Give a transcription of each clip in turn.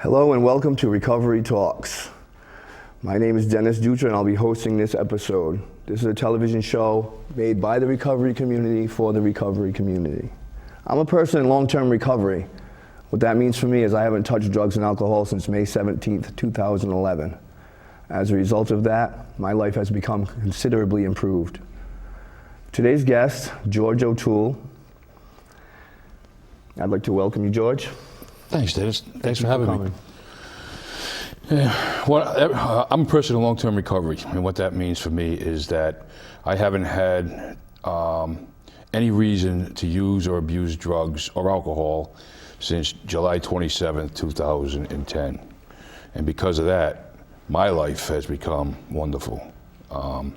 Hello and welcome to Recovery Talks. My name is Dennis Dutra and I'll be hosting this episode. This is a television show made by the recovery community for the recovery community. I'm a person in long-term recovery. What that means for me is I haven't touched drugs and alcohol since May 17th, 2011. As a result of that, my life has become considerably improved. Today's guest, George O'Toole. I'd like to welcome you, George. Thanks, Dennis. Thanks for having me. Yeah, well, I'm a person in long-term recovery, and what that means for me is that I haven't had any reason to use or abuse drugs or alcohol since July 27th, 2010. And because of that, my life has become wonderful. The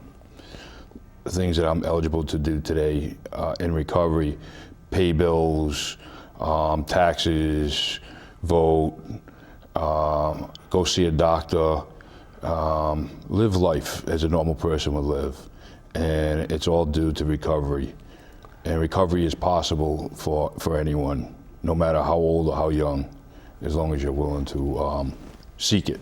things that I'm eligible to do today in recovery, pay bills, taxes, vote, go see a doctor, live life as a normal person would live. And it's all due to recovery. And recovery is possible for anyone, no matter how old or how young, as long as you're willing to seek it.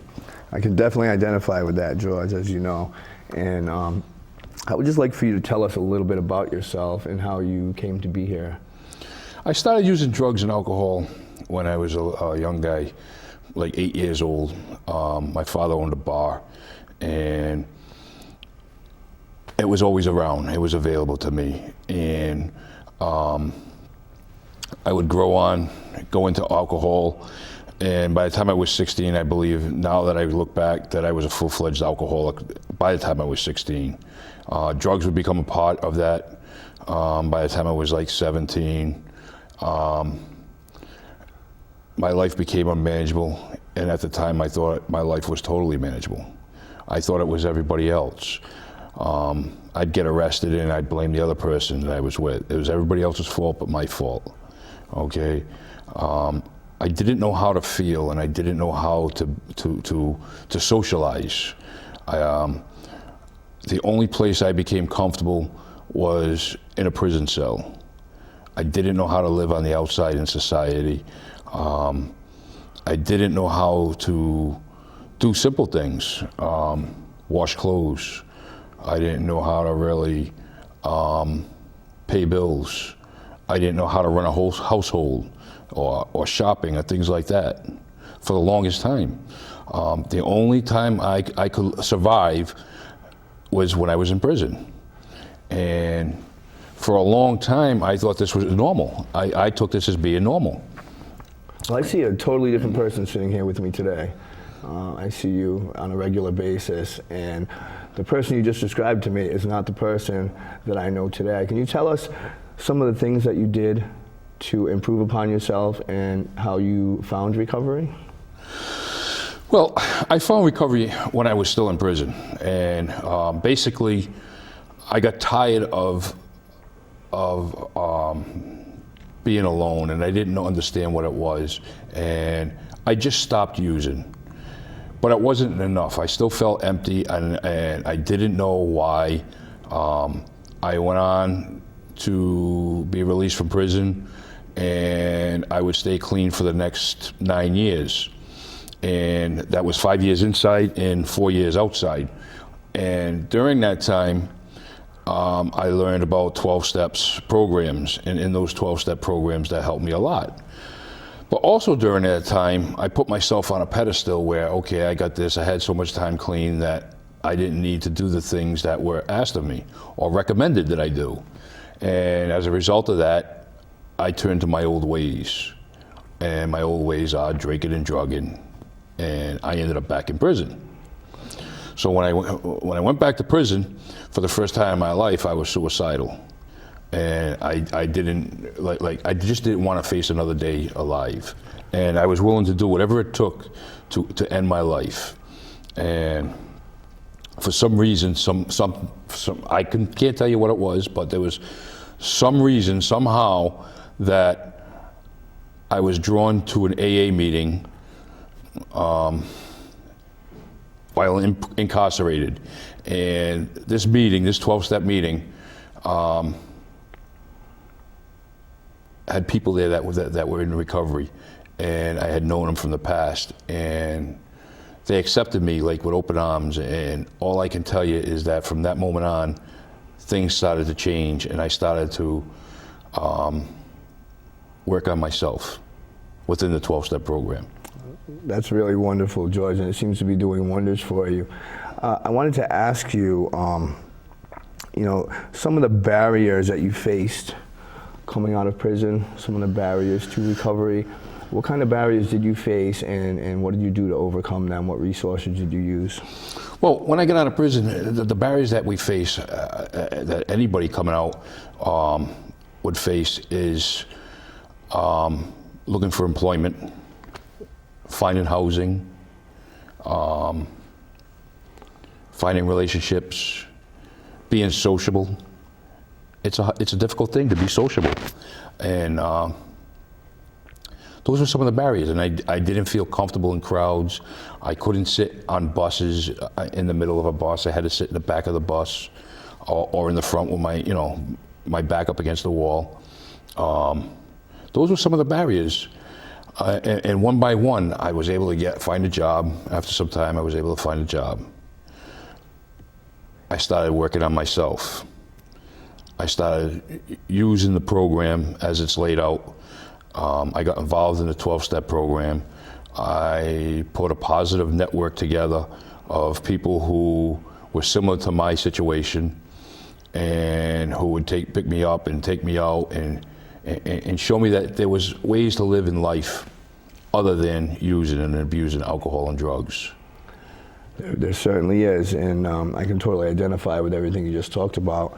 I can definitely identify with that, George, as you know. And I would just like for you to tell us a little bit about yourself and how you came to be here. I started using drugs and alcohol when I was a young guy, like 8 years old. My father owned a bar, and it was always around. It was available to me, and I would go into alcohol, and by the time I was 16, I believe, now that I look back, that I was a full-fledged alcoholic by the time I was 16. Drugs would become a part of that by the time I was like 17. My life became unmanageable, and at the time I thought my life was totally manageable. I thought it was everybody else. I'd get arrested and I'd blame the other person that I was with. It was everybody else's fault but my fault, okay? I didn't know how to feel, and I didn't know how to socialize. The only place I became comfortable was in a prison cell. I didn't know how to live on the outside in society. I didn't know how to do simple things, wash clothes. I didn't know how to really pay bills. I didn't know how to run a whole household or shopping or things like that for the longest time. The only time I could survive was when I was in prison. And for a long time, I thought this was normal. I took this as being normal. Well, I see a totally different person sitting here with me today. I see you on a regular basis, and the person you just described to me is not the person that I know today. Can you tell us some of the things that you did to improve upon yourself and how you found recovery? Well, I found recovery when I was still in prison, and basically, I got tired of being alone, and I didn't understand what it was, and I just stopped using. But it wasn't enough. I still felt empty, and I didn't know why. I went on to be released from prison, and I would stay clean for the next 9 years. And that was 5 years inside and 4 years outside. And during that time, I learned about 12 steps programs, and in those 12-step programs, that helped me a lot. But also during that time, I put myself on a pedestal where, okay, I got this, I had so much time clean that I didn't need to do the things that were asked of me or recommended that I do. And as a result of that, I turned to my old ways. And my old ways are drinking and drugging, and I ended up back in prison. So when I went back to prison, for the first time in my life, I was suicidal. And I didn't, I just didn't want to face another day alive. And I was willing to do whatever it took to end my life. And for some reason, I can't tell you what it was, but there was some reason, somehow, that I was drawn to an AA meeting while incarcerated. And this meeting, this 12-step meeting, had people there that were in recovery. and I had known them from the past, and they accepted me like with open arms. And all I can tell you is that from that moment on, things started to change, and I started to work on myself within the 12-step program. That's really wonderful, George, and it seems to be doing wonders for you. I wanted to ask you, some of the barriers that you faced coming out of prison, some of the barriers to recovery. What kind of barriers did you face, and what did you do to overcome them? What resources did you use? Well, when I got out of prison, the barriers that we face, that anybody coming out would face, is looking for employment, finding housing, finding relationships, being sociable. It's a difficult thing to be sociable, and those were some of the barriers. And I didn't feel comfortable in crowds. I couldn't sit on buses in the middle of a bus. I had to sit in the back of the bus, or in the front with my back up against the wall. Those were some of the barriers. And one by one, I was able to find a job. After some time, I was able to find a job. I started working on myself. I started using the program as it's laid out. I got involved in the 12-step program. I put a positive network together of people who were similar to my situation, and who would pick me up and take me out and show me that there was ways to live in life other than using and abusing alcohol and drugs. There certainly is, and I can totally identify with everything you just talked about.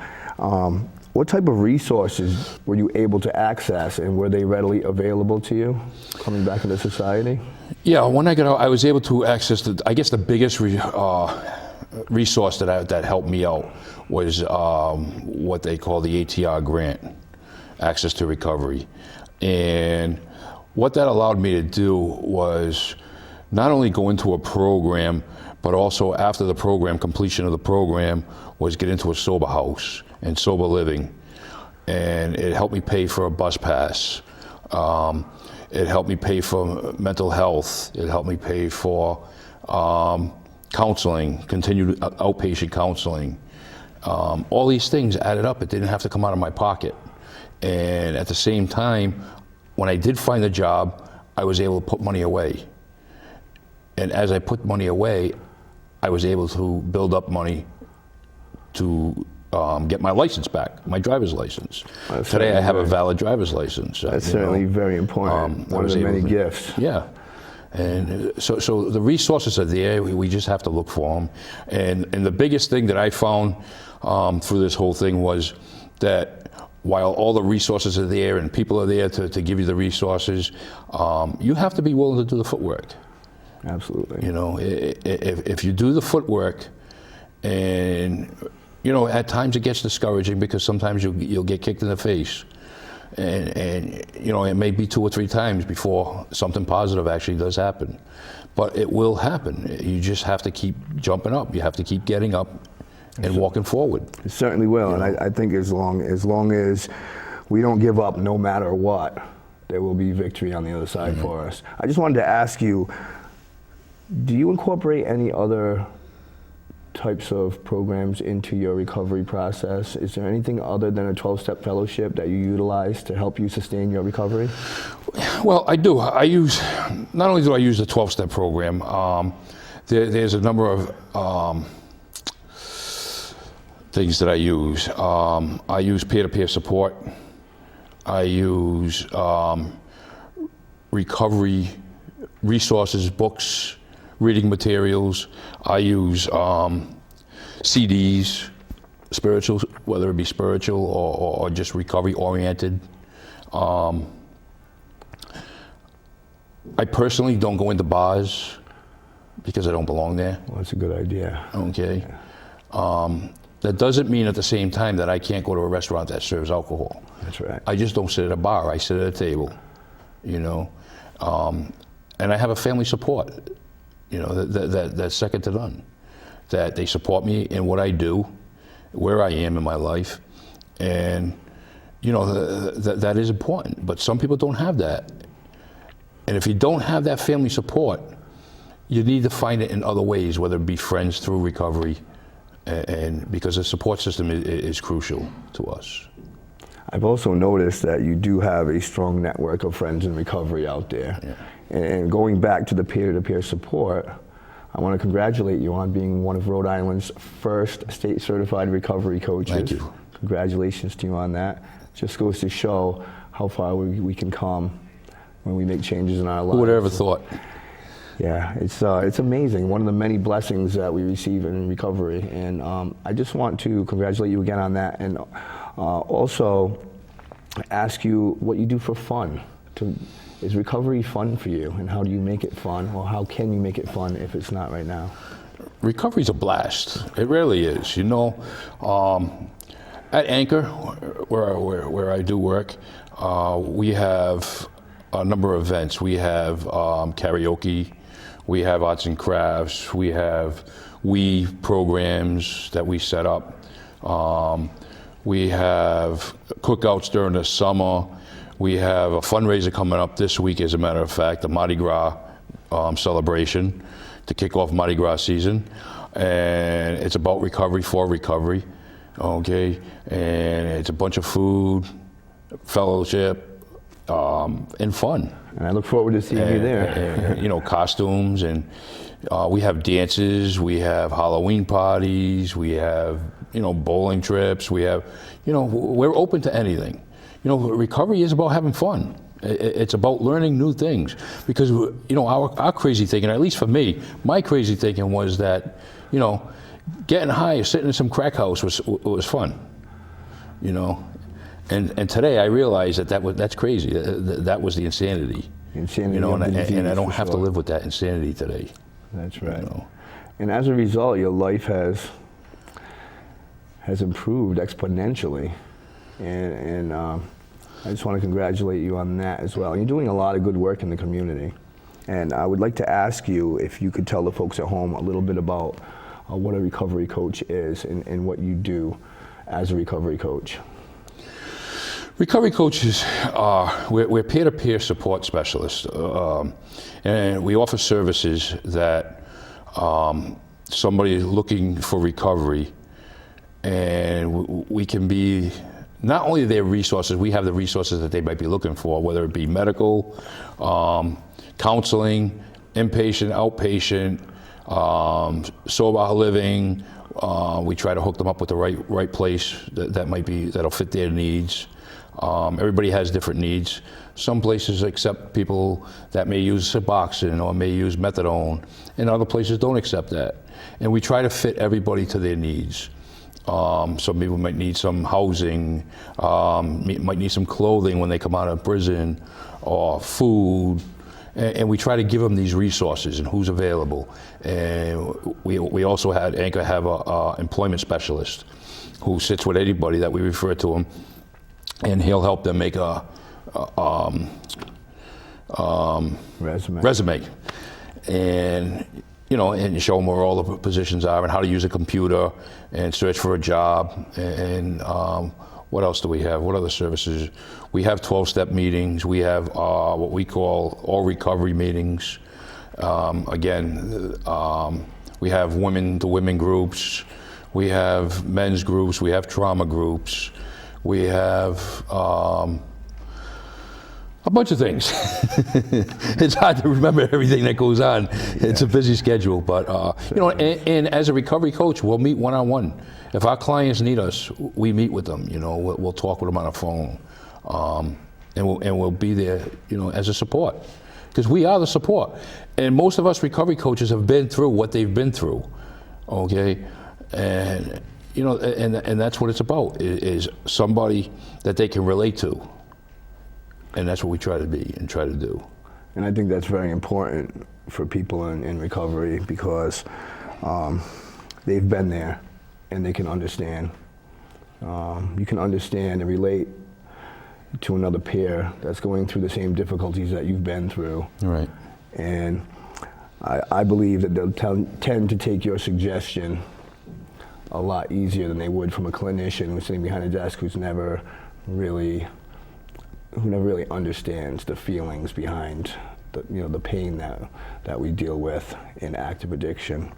What type of resources were you able to access, and were they readily available to you coming back into society? Yeah, when I got out, I was able to access the biggest resource that helped me out was what they call the ATR grant, Access to Recovery. And what that allowed me to do was not only go into a program, but also after the program, completion of the program, was get into a sober house and sober living. And it helped me pay for a bus pass. It helped me pay for mental health. It helped me pay for counseling, continued outpatient counseling. All these things added up. It didn't have to come out of my pocket. And at the same time, when I did find a job, I was able to put money away. And as I put money away, I was able to build up money to get my license back, my driver's license. Today I have a valid driver's license. That's certainly very important. One of the many gifts. Yeah. And so the resources are there. We just have to look for them. And the biggest thing that I found through this whole thing was that while all the resources are there and people are there to give you the resources, you have to be willing to do the footwork. Absolutely. If you do the footwork, and at times it gets discouraging because sometimes you'll get kicked in the face, and it may be 2 or 3 times before something positive actually does happen, but it will happen. You just have to keep jumping up. You have to keep getting up and walking forward. It certainly will, and I think as long as we don't give up, no matter what, there will be victory on the other side for us. I just wanted to ask you, do you incorporate any other types of programs into your recovery process? Is there anything other than a 12-step fellowship that you utilize to help you sustain your recovery? Well, I do. Not only do I use the 12-step program, there's a number of things that I use. I use peer-to-peer support. I use recovery resources, books, reading materials. I use CDs, spiritual, whether it be spiritual or just recovery oriented. I personally don't go into bars because I don't belong there. Well, that's a good idea. Okay. That doesn't mean at the same time that I can't go to a restaurant that serves alcohol. That's right. I just don't sit at a bar. I sit at a table, and I have a family support, that's second to none. That they support me in what I do, where I am in my life, and that is important. But some people don't have that, And if you don't have that family support, you need to find it in other ways, whether it be friends through recovery, and because the support system is crucial to us. I've also noticed that you do have a strong network of friends in recovery out there. Yeah. And going back to the peer-to-peer support, I want to congratulate you on being one of Rhode Island's first state certified recovery coaches. Thank you. Congratulations to you on that. Just goes to show how far we can come when we make changes in our lives. Who would have ever thought? Yeah, it's amazing. One of the many blessings that we receive in recovery, and I just want to congratulate you again on that, and also ask you what you do for fun. Is recovery fun for you, and how do you make it fun, or how can you make it fun if it's not right now? Recovery's a blast. It really is. You know, at Anchor, where I do work, we have a number of events. We have karaoke, we have arts and crafts, we have programs that we set up. We have cookouts during the summer. We have a fundraiser coming up this week, as a matter of fact, the Mardi Gras celebration to kick off Mardi Gras season. And it's about recovery for recovery, okay? And it's a bunch of food, fellowship, and fun. And I look forward to seeing you there. And, you know, costumes, and we have dances, we have Halloween parties, we have, you know, bowling trips, we have, you know, we're open to anything. You know, recovery is about having fun. It's about learning new things, because, you know, our crazy thinking, at least for me, my crazy thinking was that, you know, getting high or sitting in some crack house was fun, you know. And today I realize that's crazy. That was the insanity. Insanity, you know, and I don't for have to sure. live with that insanity today. That's right. You know? And as a result, your life has improved exponentially, and I just want to congratulate you on that as well. You're doing a lot of good work in the community, and I would like to ask you if you could tell the folks at home a little bit about what a recovery coach is and what you do as a recovery coach. Recovery coaches we're peer-to-peer support specialists, and we offer services that somebody looking for recovery, and we can be not only their resources, we have the resources that they might be looking for, whether it be medical, counseling, inpatient, outpatient, sober living. We try to hook them up with the right place that'll fit their needs. Everybody has different needs. Some places accept people that may use Suboxone or may use methadone, and other places don't accept that. And we try to fit everybody to their needs. Some people might need some housing, might need some clothing when they come out of prison, or food. And we try to give them these resources and who's available. And we also had Anchor have a employment specialist who sits with anybody that we refer to him, and he'll help them make a resume, and you know, and show them where all the positions are and how to use a computer and search for a job. And what else do we have? What other services? We have 12-step meetings. We have what we call all recovery meetings. We have women-to-women groups. We have men's groups. We have trauma groups. We have a bunch of things. It's hard to remember everything that goes on. Yeah. It's a busy schedule, but you know, and as a recovery coach, we'll meet one-on-one. If our clients need us, we meet with them. You know, we'll talk with them on the phone, and we'll be there, you know, as a support, because we are the support. And most of us recovery coaches have been through what they've been through, okay, and you know, and that's what it's about, is somebody that they can relate to. And that's what we try to be and try to do. And I think that's very important for people in recovery, because they've been there and they can understand. You can understand and relate to another peer that's going through the same difficulties that you've been through. Right. And I believe that they'll tend to take your suggestion a lot easier than they would from a clinician who's sitting behind a desk who never really understands the feelings behind the pain that we deal with in active addiction.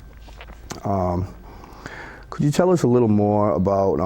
Could you tell us a little more about